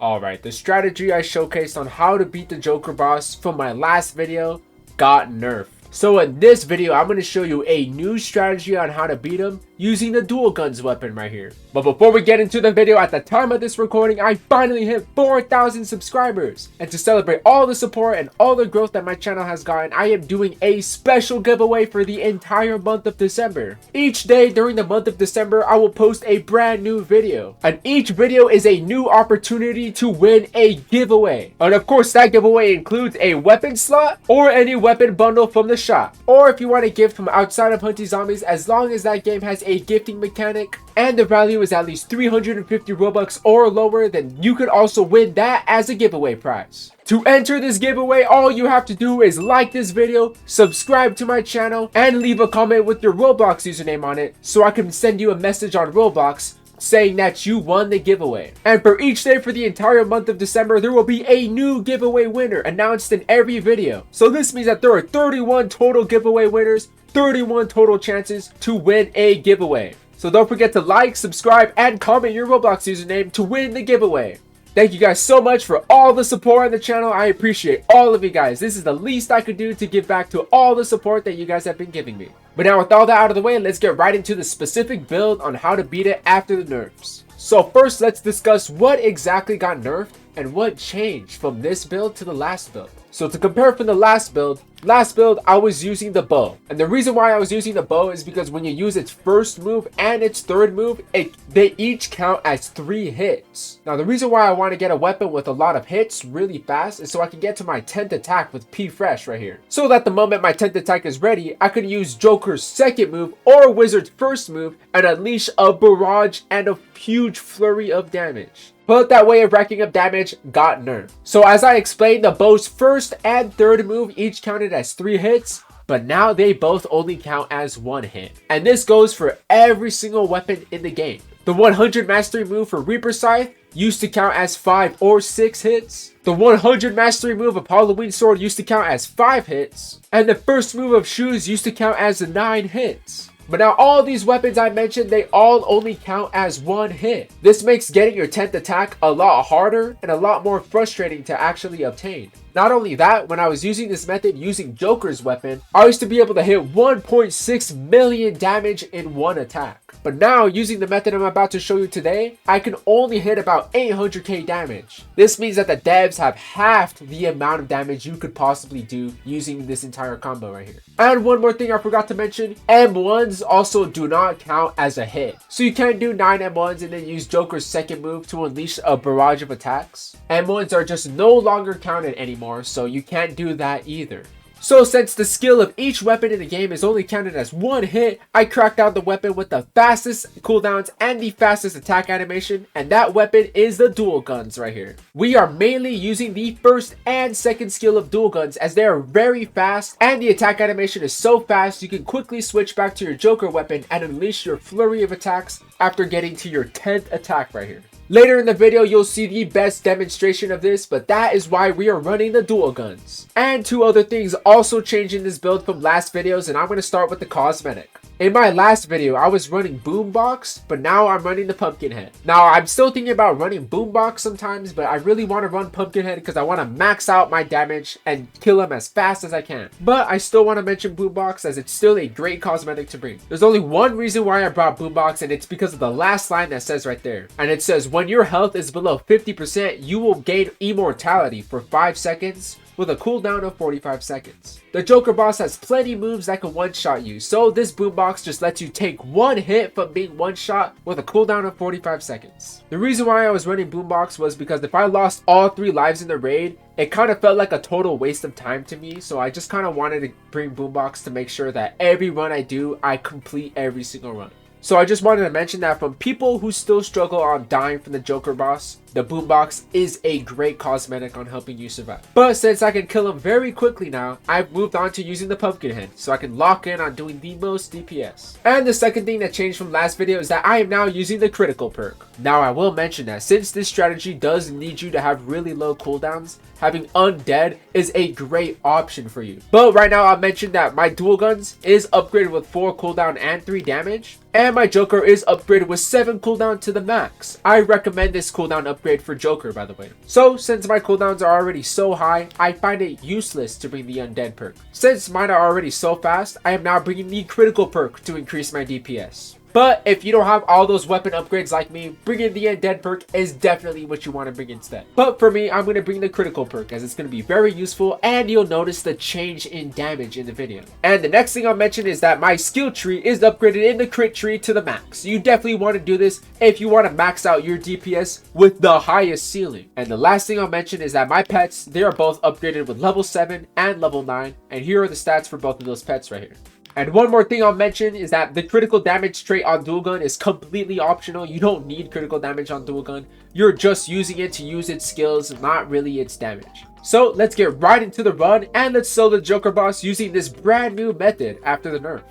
Alright, the strategy I showcased on how to beat the Joker boss from my last video got nerfed. So in this video, I'm going to show you a new strategy on how to beat him using the dual guns weapon right here. But before we get into the video, at the time of this recording, I finally hit 4,000 subscribers. And to celebrate all the support and all the growth that my channel has gotten, I am doing a special giveaway for the entire month of December. Each day during the month of December, I will post a brand new video. And each video is a new opportunity to win a giveaway. And of course, that giveaway includes a weapon slot or any weapon bundle from the shop. Or if you want a gift from outside of Hunty Zombies, as long as that game has a gifting mechanic and the value is at least 350 Robux or lower, then you could also win that as a giveaway prize. To enter this giveaway, all you have to do is like this video, subscribe to my channel, and leave a comment with your Roblox username on it so I can send you a message on Roblox saying that you won the giveaway. And for each day for the entire month of December, there will be a new giveaway winner announced in every video. So this means that there are 31 total giveaway winners, 31 total chances to win a giveaway. So don't forget to like, subscribe, and comment your Roblox username to win the giveaway. Thank you guys so much for all the support on the channel. I appreciate all of you guys. This is the least I could do to give back to all the support that you guys have been giving me. But now with all that out of the way, let's get right into the specific build on how to beat it after the nerfs. So first, let's discuss what exactly got nerfed and what changed from this build to the last build. So to compare from the last build I was using the bow. And the reason why I was using the bow is because when you use its first move and its third move, they each count as 3 hits. Now the reason why I want to get a weapon with a lot of hits really fast is so I can get to my 10th attack with P Fresh right here. So that the moment my 10th attack is ready, I can use Joker's second move or Wizard's first move and unleash a barrage and a huge flurry of damage. But that way of racking up damage got nerfed. So as I explained, the bow's first and third move each counted as 3 hits, but now they both only count as 1 hit. And this goes for every single weapon in the game. The 100 mastery move for Reaper Scythe used to count as 5 or 6 hits. The 100 mastery move of Halloween Sword used to count as 5 hits. And the first move of Shoes used to count as 9 hits. But now all these weapons I mentioned, they all only count as 1 hit. This makes getting your 10th attack a lot harder and a lot more frustrating to actually obtain. Not only that, when I was using this method using Joker's weapon, I used to be able to hit 1.6 million damage in 1 attack. But now, using the method I'm about to show you today, I can only hit about 800k damage. This means that the devs have halved the amount of damage you could possibly do using this entire combo right here. And one more thing I forgot to mention, M1s also do not count as a hit. So you can't do 9 M1s and then use Joker's second move to unleash a barrage of attacks. M1s are just no longer counted anymore, so you can't do that either. So since the skill of each weapon in the game is only counted as 1 hit, I cracked out the weapon with the fastest cooldowns and the fastest attack animation, and that weapon is the dual guns right here. We are mainly using the first and second skill of dual guns as they are very fast, and the attack animation is so fast you can quickly switch back to your Joker weapon and unleash your flurry of attacks after getting to your 10th attack right here. Later in the video, you'll see the best demonstration of this, but that is why we are running the dual guns. And 2 other things also changing this build from last videos, and I'm going to start with the cosmetic. In my last video, I was running Boombox, but now I'm running the Pumpkinhead. Now, I'm still thinking about running Boombox sometimes, but I really want to run Pumpkinhead because I want to max out my damage and kill him as fast as I can. But I still want to mention Boombox as it's still a great cosmetic to bring. There's only one reason why I brought Boombox, and it's because of the last line that says right there. And it says, when your health is below 50%, you will gain immortality for 5 seconds with a cooldown of 45 seconds. The Joker boss has plenty moves that can one-shot you, so this boombox just lets you take 1 hit from being one-shot with a cooldown of 45 seconds. The reason why I was running boombox was because if I lost all 3 lives in the raid, it kind of felt like a total waste of time to me, so I just kind of wanted to bring boombox to make sure that every run I do, I complete every single run. So I just wanted to mention that from people who still struggle on dying from the Joker boss, the boombox is a great cosmetic on helping you survive. But since I can kill him very quickly now, I've moved on to using the Pumpkinhead, so I can lock in on doing the most DPS. And the second thing that changed from last video is that I am now using the critical perk. Now I will mention that since this strategy does need you to have really low cooldowns, having undead is a great option for you. But right now I'll mention that my dual guns is upgraded with 4 cooldown and 3 damage, and my Joker is upgraded with 7 cooldown to the max. I recommend this cooldown upgrade upgrade for Joker, by the way. So since my cooldowns are already so high, I find it useless to bring the undead perk. Since mine are already so fast, I am now bringing the critical perk to increase my DPS. But if you don't have all those weapon upgrades like me, bringing the undead perk is definitely what you want to bring instead. But for me, I'm going to bring the critical perk as it's going to be very useful and you'll notice the change in damage in the video. And the next thing I'll mention is that my skill tree is upgraded in the crit tree to the max. You definitely want to do this if you want to max out your DPS with the highest ceiling. And the last thing I'll mention is that my pets, they are both upgraded with level 7 and level 9. And here are the stats for both of those pets right here. And one more thing I'll mention is that the critical damage trait on dual gun is completely optional. You don't need critical damage on dual gun. You're just using it to use its skills, not really its damage. So let's get right into the run and let's solo the Joker boss using this brand new method after the nerf.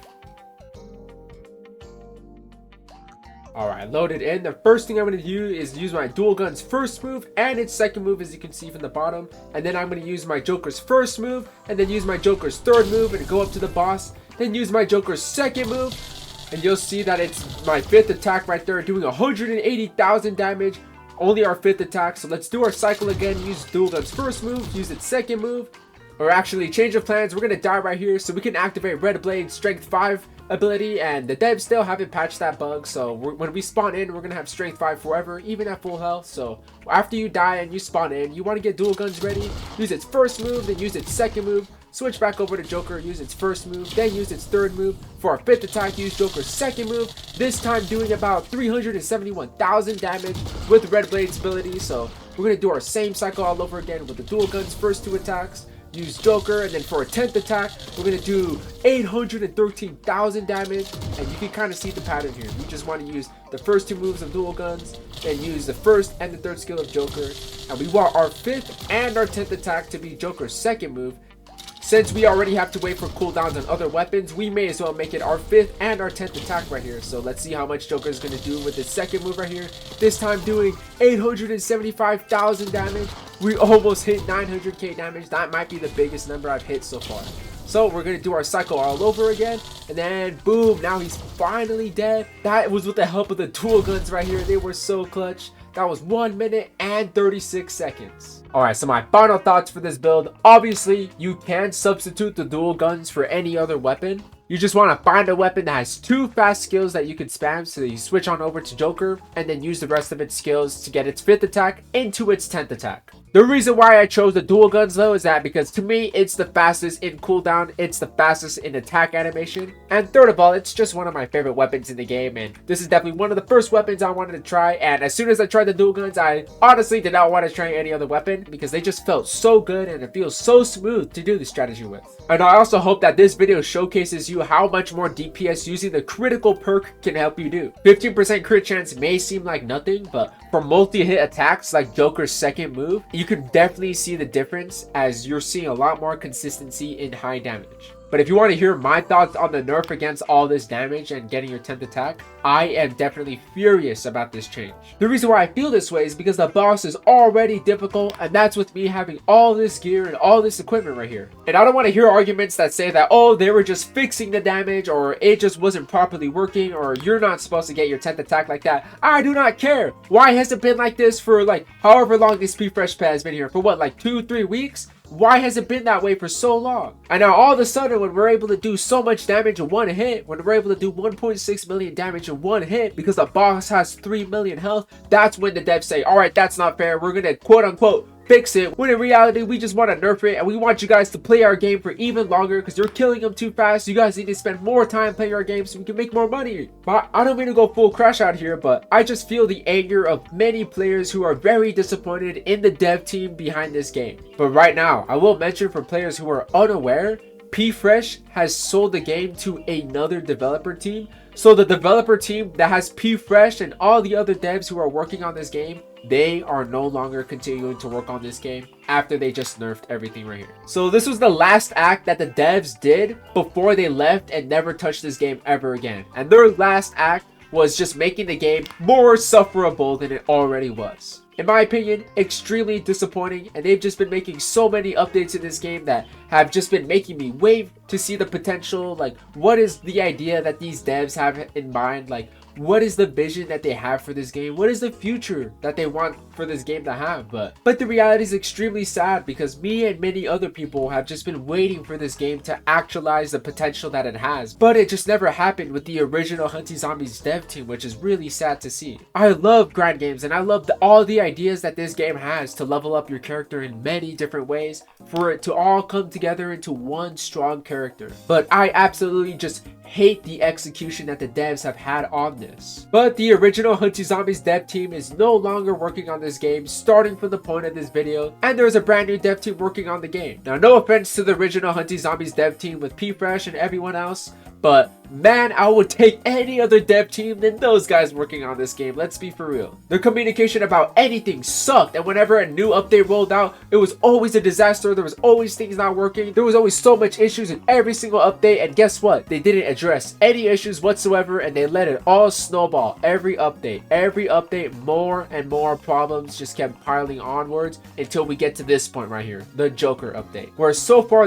Alright, loaded in. The first thing I'm going to do is use my dual gun's first move and its second move, as you can see from the bottom. And then I'm going to use my Joker's first move and then use my Joker's third move and go up to the boss. Then use my Joker's second move. And you'll see that it's my fifth attack right there, doing 180,000 damage. Only our fifth attack. So let's do our cycle again. Use dual gun's first move, use its second move. Or actually, change of plans. We're going to die right here so we can activate Red Blade Strength 5 ability. And the devs still haven't patched that bug. So when we spawn in, we're going to have Strength 5 forever, even at full health. So after you die and you spawn in, you want to get dual guns ready. Use its first move, then use its second move. Switch back over to Joker, use its first move, then use its third move. For our fifth attack, use Joker's second move, this time doing about 371,000 damage with Red Blade's ability. So we're going to do our same cycle all over again with the dual gun's first two attacks. Use Joker, and then for a 10th attack, we're going to do 813,000 damage. And you can kind of see the pattern here. You just want to use the first two moves of dual guns, then use the first and the third skill of Joker. And we want our 5th and our 10th attack to be Joker's second move. Since we already have to wait for cooldowns on other weapons, we may as well make it our 5th and our 10th attack right here. So let's see how much Joker is going to do with his second move right here. This time doing 875,000 damage. We almost hit 900k damage. That might be the biggest number I've hit so far. So we're going to do our cycle all over again. And then boom, now he's finally dead. That was with the help of the dual guns right here. They were so clutch. That was 1 minute and 36 seconds. Alright, so my final thoughts for this build. Obviously, you can substitute the dual guns for any other weapon. You just want to find a weapon that has 2 fast skills that you can spam, so you switch on over to Joker and then use the rest of its skills to get its 5th attack into its 10th attack. The reason why I chose the dual guns though is that because to me it's the fastest in cooldown, it's the fastest in attack animation, and third of all, it's just one of my favorite weapons in the game, and this is definitely one of the first weapons I wanted to try. And as soon as I tried the dual guns, I honestly did not want to try any other weapon because they just felt so good and it feels so smooth to do the strategy with. And I also hope that this video showcases you how much more DPS using the critical perk can help you do. 15% crit chance may seem like nothing, but for multi-hit attacks like Joker's second move, you can definitely see the difference as you're seeing a lot more consistency in high damage. But if you want to hear my thoughts on the nerf against all this damage and getting your 10th attack, I am definitely furious about this change. The reason why I feel this way is because the boss is already difficult, and that's with me having all this gear and all this equipment right here. And I don't want to hear arguments that say that, oh, they were just fixing the damage, or it just wasn't properly working, or you're not supposed to get your 10th attack like that. I do not care. Why has it been like this for like however long this P-Fresh pad has been here? For what, like 2-3 weeks? Why has it been that way for so long? And now all of a sudden, when we're able to do so much damage in one hit, when we're able to do 1.6 million damage in one hit because the boss has 3 million health, that's when the devs say, all right, that's not fair. We're gonna quote unquote fix it, when in reality we just want to nerf it, and we want you guys to play our game for even longer because you're killing them too fast. You guys need to spend more time playing our game so we can make more money. But I don't mean to go full crash out here, but I just feel the anger of many players who are very disappointed in the dev team behind this game. But right now, I will mention for players who are unaware, P-Fresh has sold the game to another developer team. So the developer team that has P-Fresh and all the other devs who are working on this game, they are no longer continuing to work on this game after they just nerfed everything right here. So this was the last act that the devs did before they left and never touched this game ever again. And their last act was just making the game more sufferable than it already was. In my opinion, extremely disappointing, and they've just been making so many updates in this game that have just been making me wait to see the potential. Like, what is the idea that these devs have in mind? Like, what is the vision that they have for this game, what is the future that they want for this game to have. But the reality is extremely sad, because me and many other people have just been waiting for this game to actualize the potential that it has, but it just never happened with the original Hunty Zombies dev team, which is really sad to see. I love grind games, and I love all the ideas that this game has to level up your character in many different ways, for it to all come together into one strong character. But I absolutely just hate the execution that the devs have had on this. But the original Hunty Zombies dev team is no longer working on this game, starting from the point of this video, and there is a brand new dev team working on the game. Now, no offense to the original Hunty Zombies dev team with P-Fresh and everyone else, but man, I would take any other dev team than those guys working on this game, let's be for real. Their communication about anything sucked, and whenever a new update rolled out, it was always a disaster. There was always things not working. There was always so much issues in every single update, and guess what? They didn't address any issues whatsoever, and they let it all snowball. Every update, more and more problems just kept piling onwards until we get to this point right here, the Joker update, where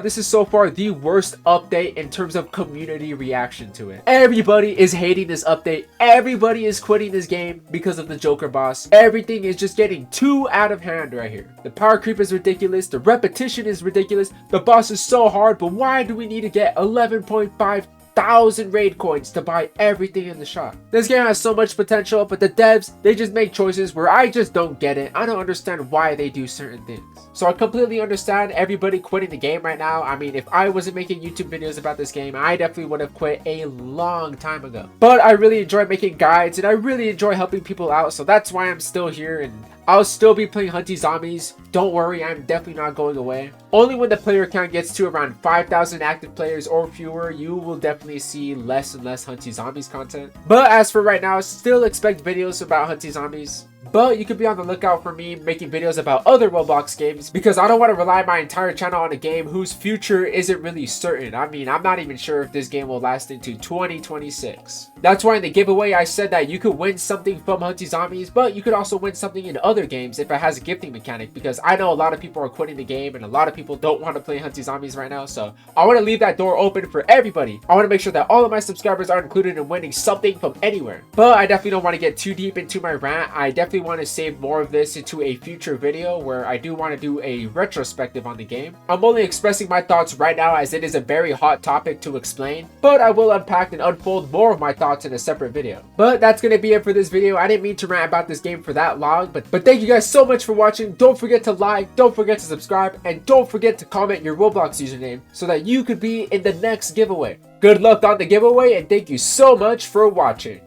this is so far the worst update in terms of community reaction to it. Everybody is hating this update. Everybody is quitting this game because of the Joker boss. Everything is just getting too out of hand right here. The power creep is ridiculous. The repetition is ridiculous. The boss is so hard, but why do we need to get 11.5 thousand raid coins to buy everything in the shop? This game has so much potential, but the devs, they just make choices where I just don't get it. I don't understand why they do certain things. So I completely understand everybody quitting the game right now. I mean, if I wasn't making YouTube videos about this game, I definitely would have quit a long time ago. But I really enjoy making guides, and I really enjoy helping people out, so that's why I'm still here, and I'll still be playing Hunty Zombies. Don't worry, I'm definitely not going away. Only when the player count gets to around 5,000 active players or fewer, you will definitely see less and less Hunty Zombies content. But as for right now, still expect videos about Hunty Zombies. But you could be on the lookout for me making videos about other Roblox games, because I don't want to rely my entire channel on a game whose future isn't really certain. I mean, I'm not even sure if this game will last into 2026. That's why in the giveaway I said that you could win something from Hunty Zombies, but you could also win something in other games if it has a gifting mechanic, because I know a lot of people are quitting the game and a lot of people don't want to play Hunty Zombies right now, so I want to leave that door open for everybody. I want to make sure that all of my subscribers are included in winning something from anywhere. But I definitely don't want to get too deep into my rant. I definitely want to save more of this into a future video where I do want to do a retrospective on the game. I'm only expressing my thoughts right now as it is a very hot topic to explain, but I will unpack and unfold more of my thoughts in a separate video. But that's going to be it for this video. I didn't mean to rant about this game for that long, but thank you guys so much for watching. Don't forget to like, don't forget to subscribe, and don't forget to comment your Roblox username so that you could be in the next giveaway. Good luck on the giveaway, and thank you so much for watching.